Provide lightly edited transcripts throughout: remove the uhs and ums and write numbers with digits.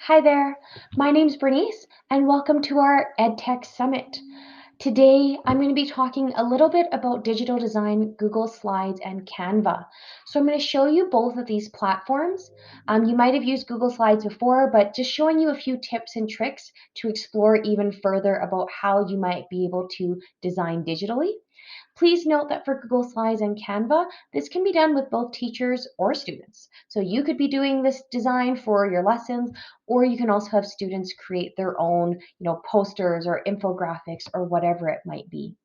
Hi there, my name's Bernice, and welcome to our EdTech Summit. Today, I'm going to be talking a little bit about digital design, Google Slides, and Canva. So I'm going to show you both of these platforms. You might have used Google Slides before, but just showing you a few tips and tricks to explore even further about how you might be able to design digitally. Please note that for Google Slides and Canva, this can be done with both teachers or students. So you could be doing this design for your lessons, or you can also have students create their own, posters or infographics or whatever it might be.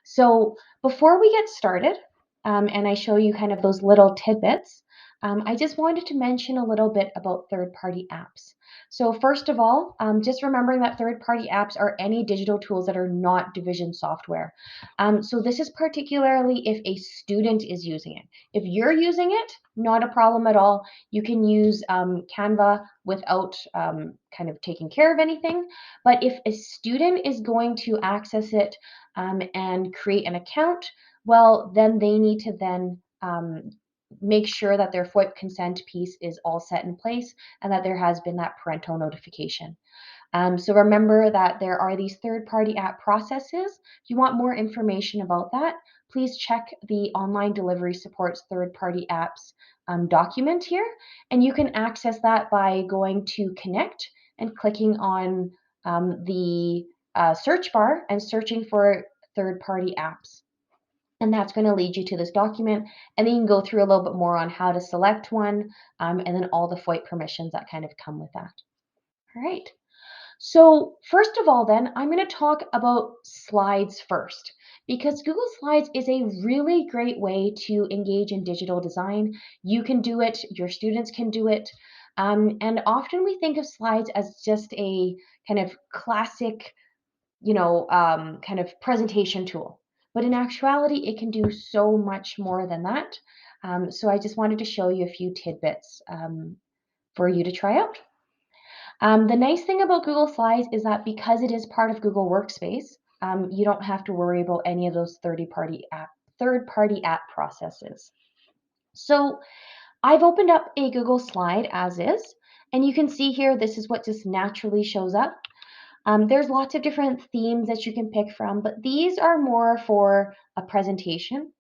So before we get started, and I show you kind of those little tidbits, I just wanted to mention a little bit about third-party apps. So first of all, just remembering that third-party apps are any digital tools that are not Division software. So this is particularly if a student is using it. If you're using it, not a problem at all. You can use Canva without kind of taking care of anything. But if a student is going to access it and create an account, well, then they need to then make sure that their FOIP consent piece is all set in place and that there has been that parental notification. So remember that there are these third-party app processes. If you want more information about that, please check the Online Delivery Support's third-party apps document here, and you can access that by going to Connect and clicking on the search bar and searching for third-party apps. And that's going to lead you to this document, and then you can go through a little bit more on how to select one, and then all the FOIP permissions that kind of come with that. All right. So first of all, then, I'm going to talk about slides first, because Google Slides is a really great way to engage in digital design. You can do it, your students can do it, and often we think of slides as just a kind of classic, kind of presentation tool. But in actuality, it can do so much more than that. So I just wanted to show you a few tidbits for you to try out. The nice thing about Google Slides is that because it is part of Google Workspace, you don't have to worry about any of those third-party app processes. So I've opened up a Google Slide as is, and you can see here this is what just naturally shows up. There's lots of different themes that you can pick from, but these are more for a presentation.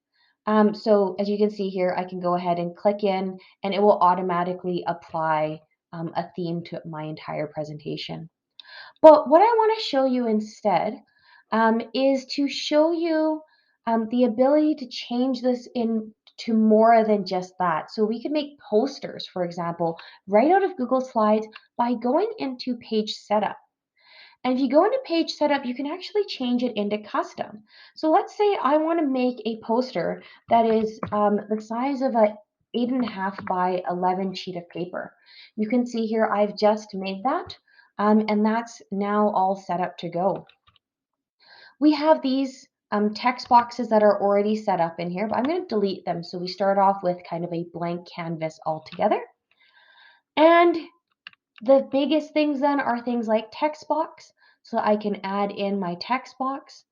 So as you can see here, I can go ahead and click in and it will automatically apply a theme to my entire presentation. But what I want to show you instead is to show you the ability to change this into more than just that. So we could make posters, for example, right out of Google Slides by going into page setup. And if you go into page setup, you can actually change it into custom. So let's say I want to make a poster that is the size of a 8.5 by 11 sheet of paper. You can see here I've just made that, and that's now all set up to go. We have these text boxes that are already set up in here, but I'm going to delete them. So we start off with kind of a blank canvas altogether. And the biggest things then are things like text box. So I can add in my text box,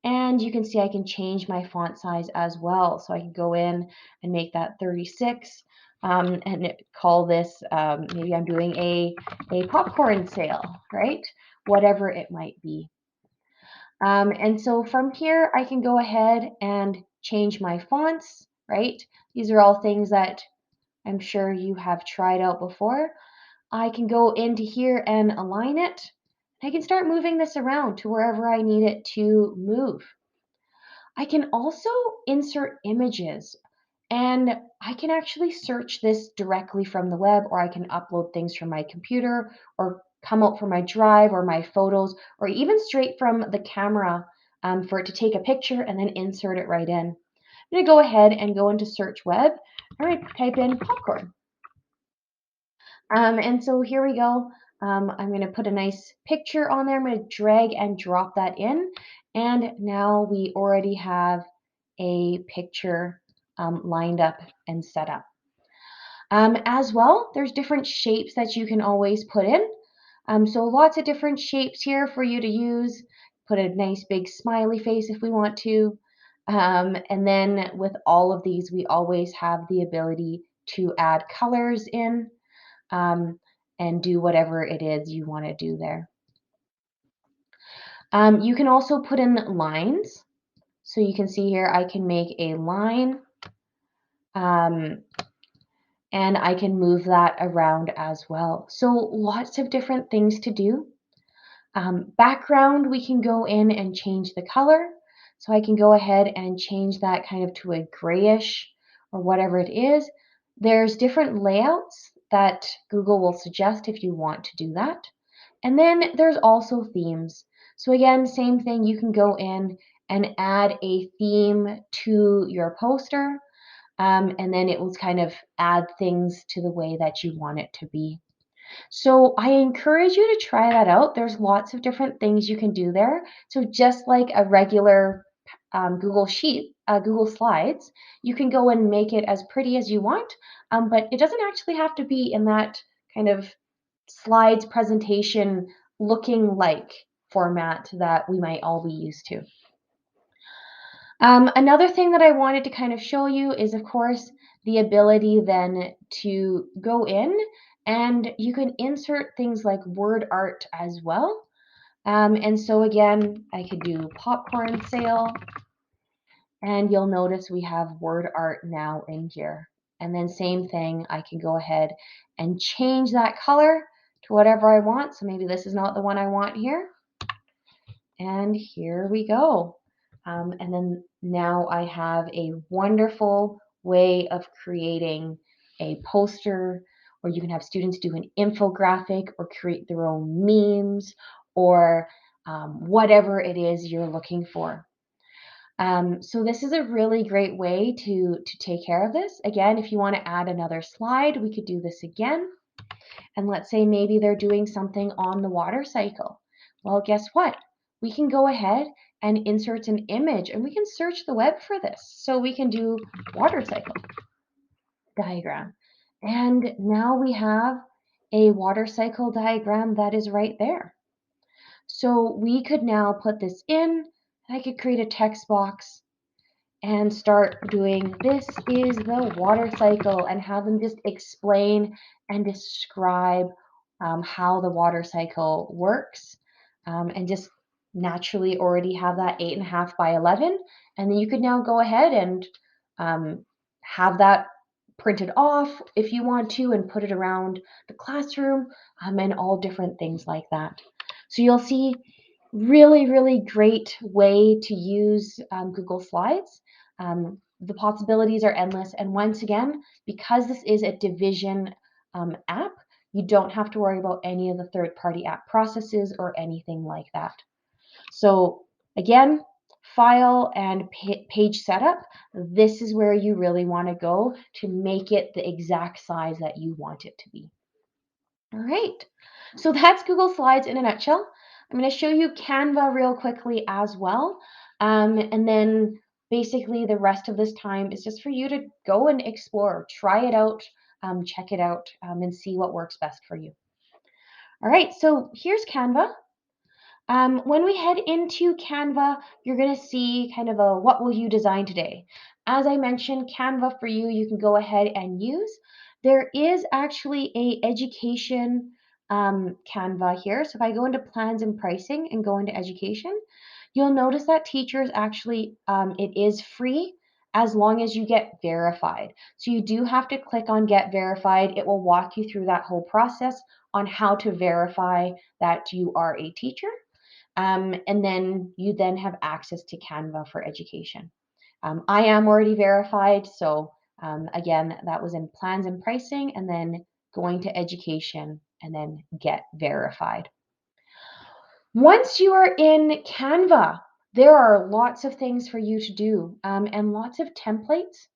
and you can see I can change my font size as well. So I can go in and make that 36 and call this, maybe I'm doing a popcorn sale, right? Whatever it might be. And so from here, I can go ahead and change my fonts, right? These are all things that I'm sure you have tried out before. I can go into here and align it. I can start moving this around to wherever I need it to move. I can also insert images, and I can actually search this directly from the web, or I can upload things from my computer or come out from my drive or my photos, or even straight from the camera for it to take a picture and then insert it right in. I'm going to go ahead and go into search web. I'm going to type in popcorn. And so here we go. I'm going to put a nice picture on there. I'm going to drag and drop that in. And now we already have a picture lined up and set up. As well, there's different shapes that you can always put in. So lots of different shapes here for you to use. Put a nice big smiley face if we want to. And then with all of these, we always have the ability to add colors in. Um, and do whatever it is you want to do there. You can also put in lines. So you can see here, I can make a line um, and I can move that around as well. So lots of different things to do. Background, we can go in and change the color. So I can go ahead and change that kind of to a grayish or whatever it is. There's different layouts that Google will suggest if you want to do that. And then there's also themes. So again, same thing, you can go in and add a theme to your poster, and then it will kind of add things to the way that you want it to be. So I encourage you to try that out. There's lots of different things you can do there. So just like a regular Google Sheet, Google Slides, you can go and make it as pretty as you want, but it doesn't actually have to be in that kind of slides presentation looking like format that we might all be used to. Another thing that I wanted to kind of show you is, of course, the ability then to go in and you can insert things like word art as well. And so again, I could do popcorn sale, and you'll notice we have word art now in here. And then same thing, I can go ahead and change that color to whatever I want. So maybe this is not the one I want here. And here we go. And then now I have a wonderful way of creating a poster, or you can have students do an infographic or create their own memes or whatever it is you're looking for. So this is a really great way to take care of this. Again, if you want to add another slide, we could do this again. And let's say maybe they're doing something on the water cycle. Well, guess what? We can go ahead and insert an image, and we can search the web for this. So we can do water cycle diagram. And now we have a water cycle diagram that is right there. So we could now put this in. I could create a text box and start doing this is the water cycle and have them just explain and describe how the water cycle works, and just naturally already have that 8.5 by 11. And then you could now go ahead and have that printed off if you want to and put it around the classroom, and all different things like that. So you'll see really, really great way to use Google Slides. The possibilities are endless. And once again, because this is a division app, you don't have to worry about any of the third-party app processes or anything like that. So again, file and page setup, this is where you really want to go to make it the exact size that you want it to be. All right, so that's Google Slides in a nutshell. I'm going to show you Canva real quickly as well. And then basically the rest of this time is just for you to go and explore, try it out, check it out, and see what works best for you. All right, so here's Canva. When we head into Canva, you're going to see kind of a what will you design today. As I mentioned, Canva for you, you can go ahead and use. There is actually a education Canva here. So if I go into plans and pricing and go into education, you'll notice that teachers actually, it is free as long as you get verified. So you do have to click on get verified. It will walk you through that whole process on how to verify that you are a teacher. And then you then have access to Canva for education. I am already verified, so again, that was in plans and pricing, and then going to education, and then get verified. Once you are in Canva, there are lots of things for you to do, and lots of templates.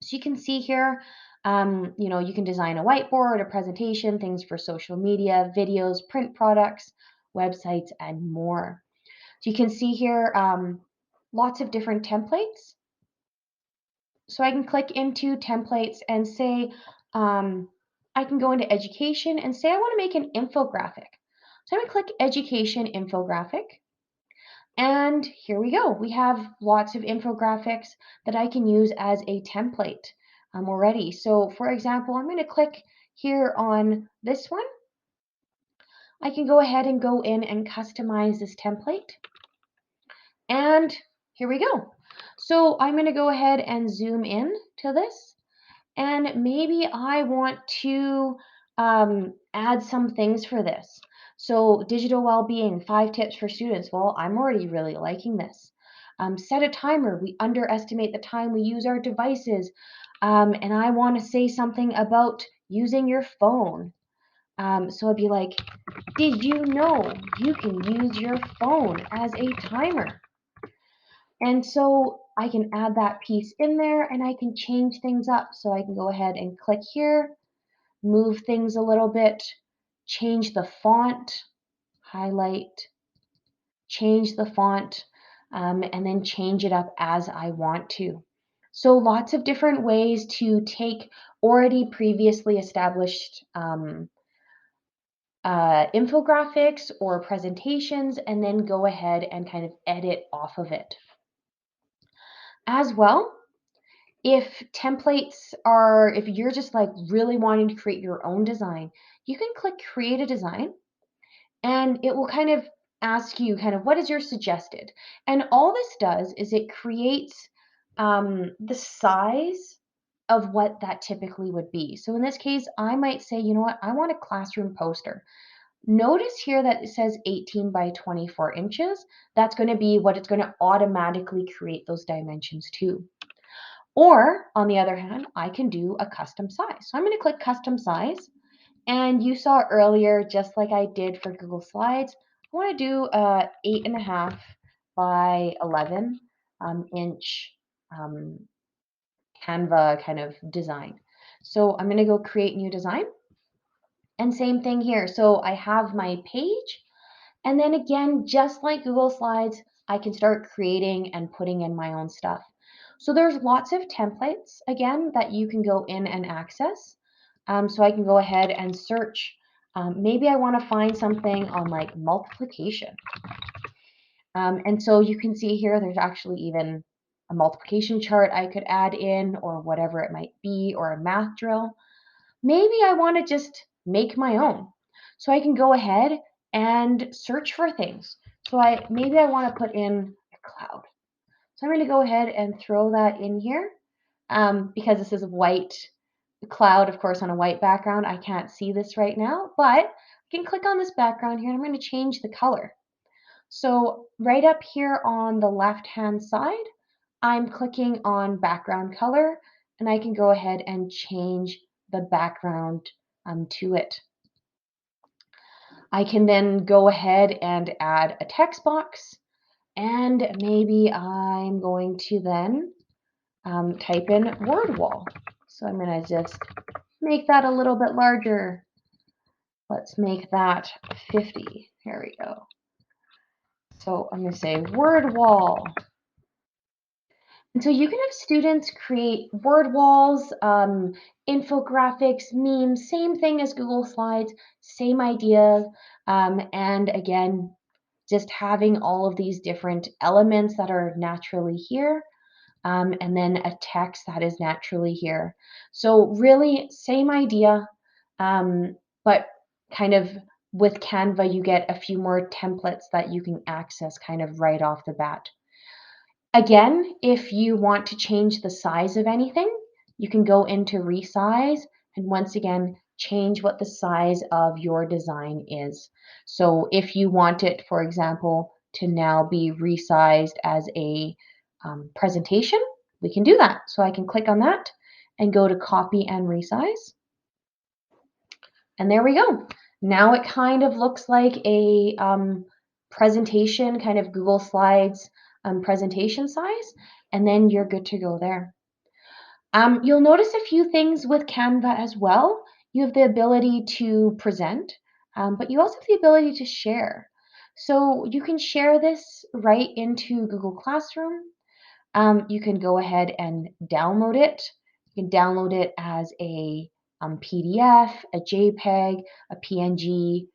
So you can see here, you can design a whiteboard, a presentation, things for social media, videos, print products, websites, and more. So you can see here lots of different templates. So I can click into templates and say, I can go into education and say I want to make an infographic. So I'm going to click education infographic. And here we go. We have lots of infographics that I can use as a template already. So for example, I'm going to click here on this one, I can go ahead and go in and customize this template. And here we go. So I'm going to go ahead and zoom in to this. And maybe I want to add some things for this. So digital well-being, 5 tips for students. Well, I'm already really liking this. Set a timer. We underestimate the time we use our devices. And I want to say something about using your phone. So I'd be like, did you know you can use your phone as a timer? And so I can add that piece in there and I can change things up. So I can go ahead and click here, move things a little bit, change the font, highlight, change the font, and then change it up as I want to. So lots of different ways to take already previously established infographics or presentations and then go ahead and kind of edit off of it. As well, if templates are, if you're just like really wanting to create your own design, you can click create a design and it will kind of ask you kind of what is your suggested. And all this does is it creates the size of what that typically would be. So in this case, I might say, you know what, I want a classroom poster. Notice here that it says 18 by 24 inches. That's going to be what it's going to automatically create those dimensions to. Or on the other hand, I can do a custom size. So I'm going to click custom size. And you saw earlier, just like I did for Google Slides, I want to do a 8.5 by 11 inch Canva kind of design. So I'm going to go create new design. And same thing here. So I have my page. And then again, just like Google Slides, I can start creating and putting in my own stuff. So there's lots of templates, again, that you can go in and access. So I can go ahead and search. Maybe I want to find something on like multiplication. And so you can see here, there's actually even a multiplication chart I could add in or whatever it might be, or a math drill. Maybe I want to just make my own. So I can go ahead and search for things. So maybe I want to put in a cloud. So I'm going to go ahead and throw that in here because this is a white cloud, of course, on a white background. I can't see this right now, but I can click on this background here and I'm going to change the color. So right up here on the left-hand side, I'm clicking on background color and I can go ahead and change the background to it. I can then go ahead and add a text box and maybe I'm going to then type in word wall. So I'm going to just make that a little bit larger. Let's make that 50. Here we go. So I'm going to say word wall. And so you can have students create word walls, infographics, memes, same thing as Google Slides, same idea. And again, just having all of these different elements that are naturally here, and then a text that is naturally here. So really same idea, but kind of with Canva, you get a few more templates that you can access kind of right off the bat. Again, if you want to change the size of anything, you can go into resize and once again, change what the size of your design is. So if you want it, for example, to now be resized as a presentation, we can do that. So I can click on that and go to copy and resize. And there we go. Now it kind of looks like a presentation, kind of Google Slides presentation size, and then you're good to go there. You'll notice a few things with Canva as well. You have the ability to present, but you also have the ability to share. So you can share this right into Google Classroom. You can go ahead and download it. You can download it as a PDF, a JPEG, a PNG,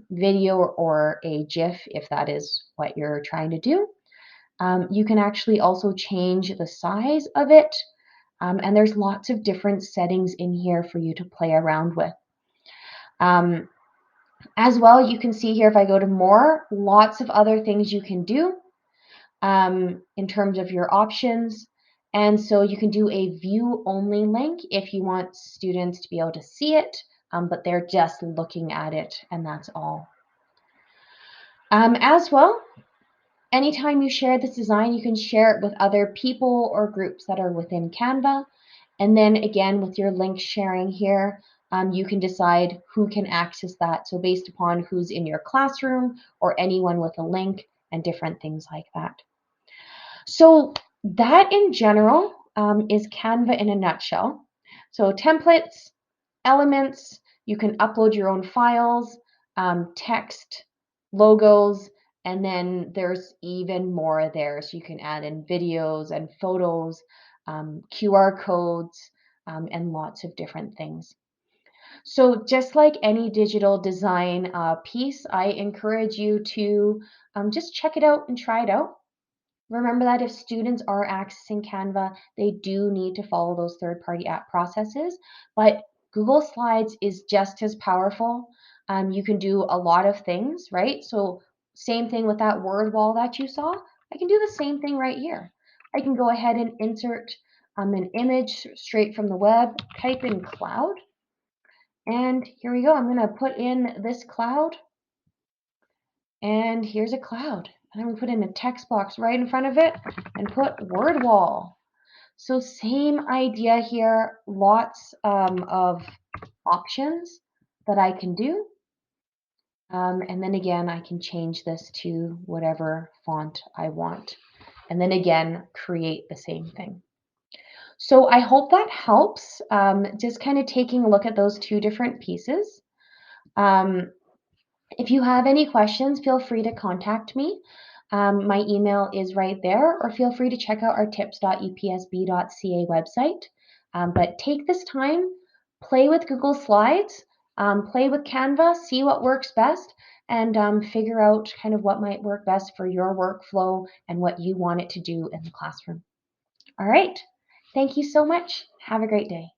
video, or a GIF if that is what you're trying to do. You can actually also change the size of it. And there's lots of different settings in here for you to play around with. As well, you can see here, if I go to more, lots of other things you can do in terms of your options. And so you can do a view only link if you want students to be able to see it, but they're just looking at it, and that's all. As well, anytime you share this design, you can share it with other people or groups that are within Canva. And then again, with your link sharing here, you can decide who can access that. So based upon who's in your classroom or anyone with a link and different things like that. So that in general is Canva in a nutshell. So templates, elements, you can upload your own files, text, logos, and then there's even more there. So you can add in videos and photos, QR codes, and lots of different things. So just like any digital design piece, I encourage you to just check it out and try it out. Remember that if students are accessing Canva, they do need to follow those third-party app processes, but Google Slides is just as powerful. You can do a lot of things, right? So same thing with that word wall that you saw. I can do the same thing right here. I can go ahead and insert an image straight from the web, type in cloud, and here we go. I'm going to put in this cloud, and here's a cloud. And I'm going to put in a text box right in front of it and put word wall. So same idea here, lots of options that I can do. And then again, I can change this to whatever font I want. And then again, create the same thing. So I hope that helps, just kind of taking a look at those two different pieces. If you have any questions, feel free to contact me. My email is right there, or feel free to check out our tips.upsb.ca website. But take this time, play with Google Slides, play with Canva, see what works best, and figure out kind of what might work best for your workflow and what you want it to do in the classroom. All right. Thank you so much. Have a great day.